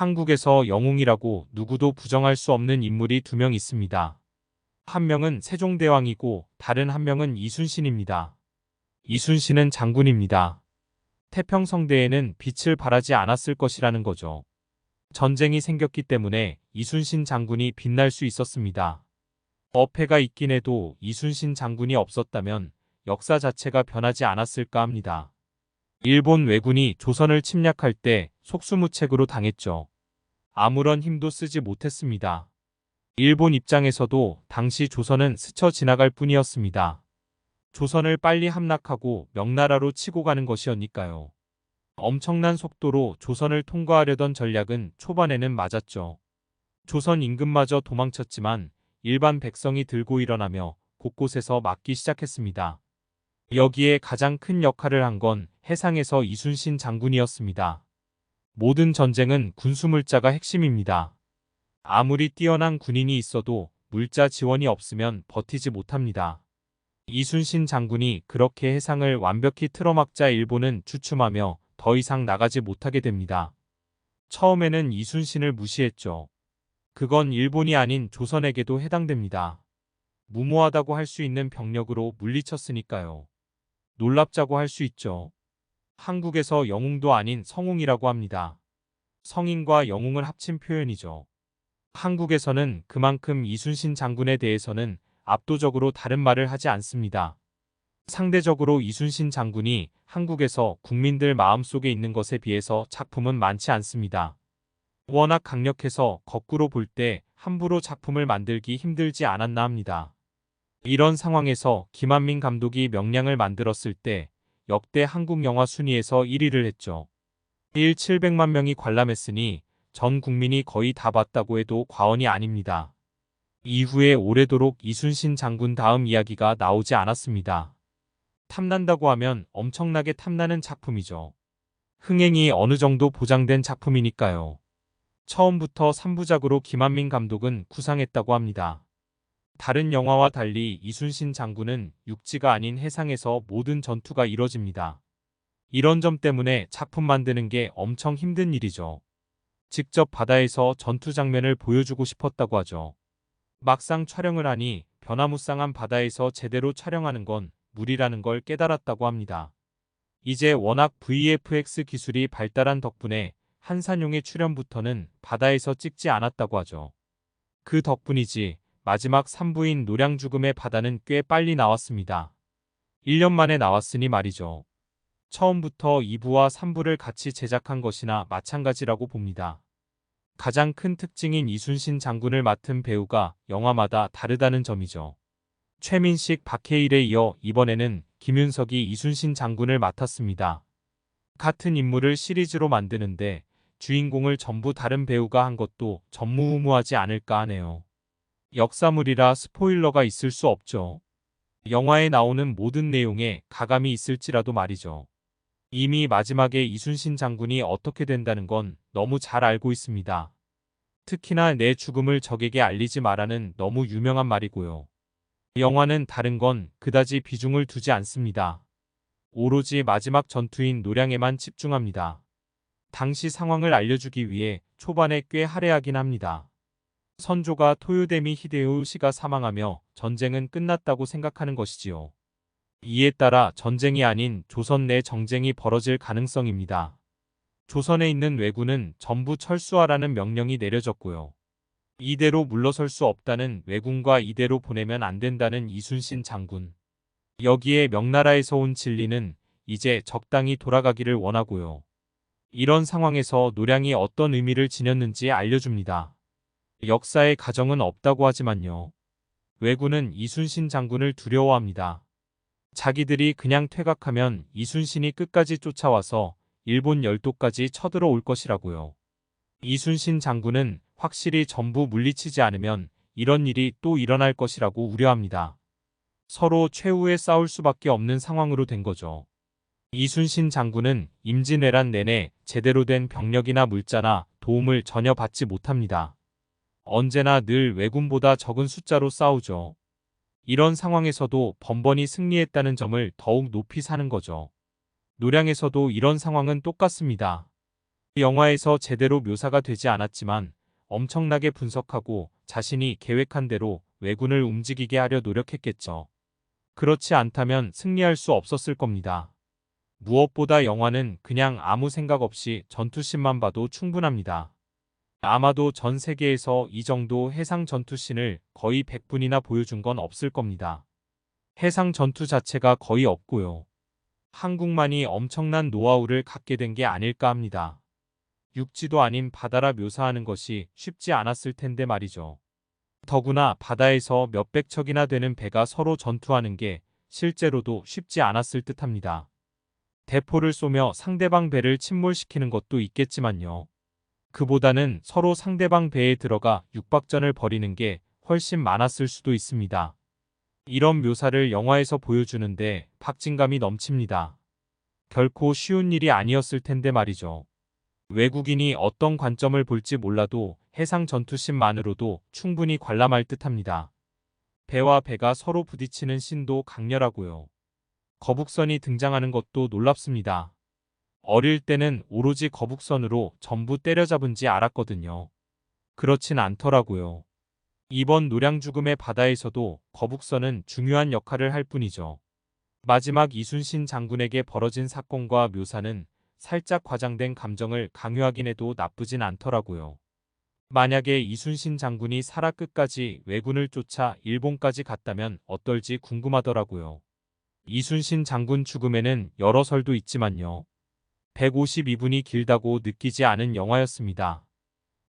한국에서 영웅이라고 누구도 부정할 수 없는 인물이 두 명 있습니다. 한 명은 세종대왕이고 다른 한 명은 이순신입니다. 이순신은 장군입니다. 태평성대에는 빛을 발하지 않았을 것이라는 거죠. 전쟁이 생겼기 때문에 이순신 장군이 빛날 수 있었습니다. 어폐가 있긴 해도 이순신 장군이 없었다면 역사 자체가 변하지 않았을까 합니다. 일본 왜군이 조선을 침략할 때 속수무책으로 당했죠. 아무런 힘도 쓰지 못했습니다. 일본 입장에서도 당시 조선은 스쳐 지나갈 뿐이었습니다. 조선을 빨리 함락하고 명나라로 치고 가는 것이었니까요. 엄청난 속도로 조선을 통과하려던 전략은 초반에는 맞았죠. 조선 임금마저 도망쳤지만 일반 백성이 들고 일어나며 곳곳에서 막기 시작했습니다. 여기에 가장 큰 역할을 한 건 해상에서 이순신 장군이었습니다. 모든 전쟁은 군수물자가 핵심입니다. 아무리 뛰어난 군인이 있어도 물자 지원이 없으면 버티지 못합니다. 이순신 장군이 그렇게 해상을 완벽히 틀어막자 일본은 주춤하며 더 이상 나가지 못하게 됩니다. 처음에는 이순신을 무시했죠. 그건 일본이 아닌 조선에게도 해당됩니다. 무모하다고 할 수 있는 병력으로 물리쳤으니까요. 놀랍자고 할 수 있죠. 한국에서 영웅도 아닌 성웅이라고 합니다. 성인과 영웅을 합친 표현이죠. 한국에서는 그만큼 이순신 장군에 대해서는 압도적으로 다른 말을 하지 않습니다. 상대적으로 이순신 장군이 한국에서 국민들 마음속에 있는 것에 비해서 작품은 많지 않습니다. 워낙 강력해서 거꾸로 볼 때 함부로 작품을 만들기 힘들지 않았나 합니다. 이런 상황에서 김한민 감독이 명량을 만들었을 때 역대 한국 영화 순위에서 1위를 했죠. 700만 명이 관람했으니 전 국민이 거의 다 봤다고 해도 과언이 아닙니다. 이후에 오래도록 이순신 장군 다음 이야기가 나오지 않았습니다. 탐난다고 하면 엄청나게 탐나는 작품이죠. 흥행이 어느 정도 보장된 작품이니까요. 처음부터 3부작으로 김한민 감독은 구상했다고 합니다. 다른 영화와 달리 이순신 장군은 육지가 아닌 해상에서 모든 전투가 이뤄집니다. 이런 점 때문에 작품 만드는 게 엄청 힘든 일이죠. 직접 바다에서 전투 장면을 보여주고 싶었다고 하죠. 막상 촬영을 하니 변화무쌍한 바다에서 제대로 촬영하는 건 무리라는 걸 깨달았다고 합니다. 이제 워낙 VFX 기술이 발달한 덕분에 한산용의 출연부터는 바다에서 찍지 않았다고 하죠. 그 덕분이지 마지막 3부인 노량죽음의 바다는 꽤 빨리 나왔습니다. 1년 만에 나왔으니 말이죠. 처음부터 2부와 3부를 같이 제작한 것이나 마찬가지라고 봅니다. 가장 큰 특징인 이순신 장군을 맡은 배우가 영화마다 다르다는 점이죠. 최민식, 박해일에 이어 이번에는 김윤석이 이순신 장군을 맡았습니다. 같은 인물을 시리즈로 만드는데 주인공을 전부 다른 배우가 한 것도 전무후무하지 않을까 하네요. 역사물이라 스포일러가 있을 수 없죠. 영화에 나오는 모든 내용에 가감이 있을지라도 말이죠. 이미 마지막에 이순신 장군이 어떻게 된다는 건 너무 잘 알고 있습니다. 특히나 내 죽음을 적에게 알리지 마라는 너무 유명한 말이고요. 영화는 다른 건 그다지 비중을 두지 않습니다. 오로지 마지막 전투인 노량에만 집중합니다. 당시 상황을 알려주기 위해 초반에 꽤 할애하긴 합니다. 선조가 토요데미 히데요시가 사망하며 전쟁은 끝났다고 생각하는 것이지요. 이에 따라 전쟁이 아닌 조선 내 정쟁이 벌어질 가능성입니다. 조선에 있는 왜군은 전부 철수하라는 명령이 내려졌고요. 이대로 물러설 수 없다는 왜군과 이대로 보내면 안 된다는 이순신 장군. 여기에 명나라에서 온 진리는 이제 적당히 돌아가기를 원하고요. 이런 상황에서 노량이 어떤 의미를 지녔는지 알려줍니다. 역사의 가정은 없다고 하지만요. 왜군은 이순신 장군을 두려워합니다. 자기들이 그냥 퇴각하면 이순신이 끝까지 쫓아와서 일본 열도까지 쳐들어올 것이라고요. 이순신 장군은 확실히 전부 물리치지 않으면 이런 일이 또 일어날 것이라고 우려합니다. 서로 최후에 싸울 수밖에 없는 상황으로 된 거죠. 이순신 장군은 임진왜란 내내 제대로 된 병력이나 물자나 도움을 전혀 받지 못합니다. 언제나 늘 왜군보다 적은 숫자로 싸우죠. 이런 상황에서도 번번이 승리했다는 점을 더욱 높이 사는 거죠. 노량에서도 이런 상황은 똑같습니다. 영화에서 제대로 묘사가 되지 않았지만 엄청나게 분석하고 자신이 계획한 대로 왜군을 움직이게 하려 노력했겠죠. 그렇지 않다면 승리할 수 없었을 겁니다. 무엇보다 영화는 그냥 아무 생각 없이 전투씬만 봐도 충분합니다. 아마도 전 세계에서 이 정도 해상 전투씬을 거의 100분이나 보여준 건 없을 겁니다. 해상 전투 자체가 거의 없고요. 한국만이 엄청난 노하우를 갖게 된 게 아닐까 합니다. 육지도 아닌 바다라 묘사하는 것이 쉽지 않았을 텐데 말이죠. 더구나 바다에서 몇백 척이나 되는 배가 서로 전투하는 게 실제로도 쉽지 않았을 듯합니다. 대포를 쏘며 상대방 배를 침몰시키는 것도 있겠지만요. 그보다는 서로 상대방 배에 들어가 육박전을 벌이는 게 훨씬 많았을 수도 있습니다. 이런 묘사를 영화에서 보여주는데 박진감이 넘칩니다. 결코 쉬운 일이 아니었을 텐데 말이죠. 외국인이 어떤 관점을 볼지 몰라도 해상 전투씬만으로도 충분히 관람할 듯합니다. 배와 배가 서로 부딪히는 씬도 강렬하고요. 거북선이 등장하는 것도 놀랍습니다. 어릴 때는 오로지 거북선으로 전부 때려잡은지 알았거든요. 그렇진 않더라고요. 이번 노량죽음의 바다에서도 거북선은 중요한 역할을 할 뿐이죠. 마지막 이순신 장군에게 벌어진 사건과 묘사는 살짝 과장된 감정을 강요하긴 해도 나쁘진 않더라고요. 만약에 이순신 장군이 살아 끝까지 왜군을 쫓아 일본까지 갔다면 어떨지 궁금하더라고요. 이순신 장군 죽음에는 여러 설도 있지만요. 152분이 길다고 느끼지 않은 영화였습니다.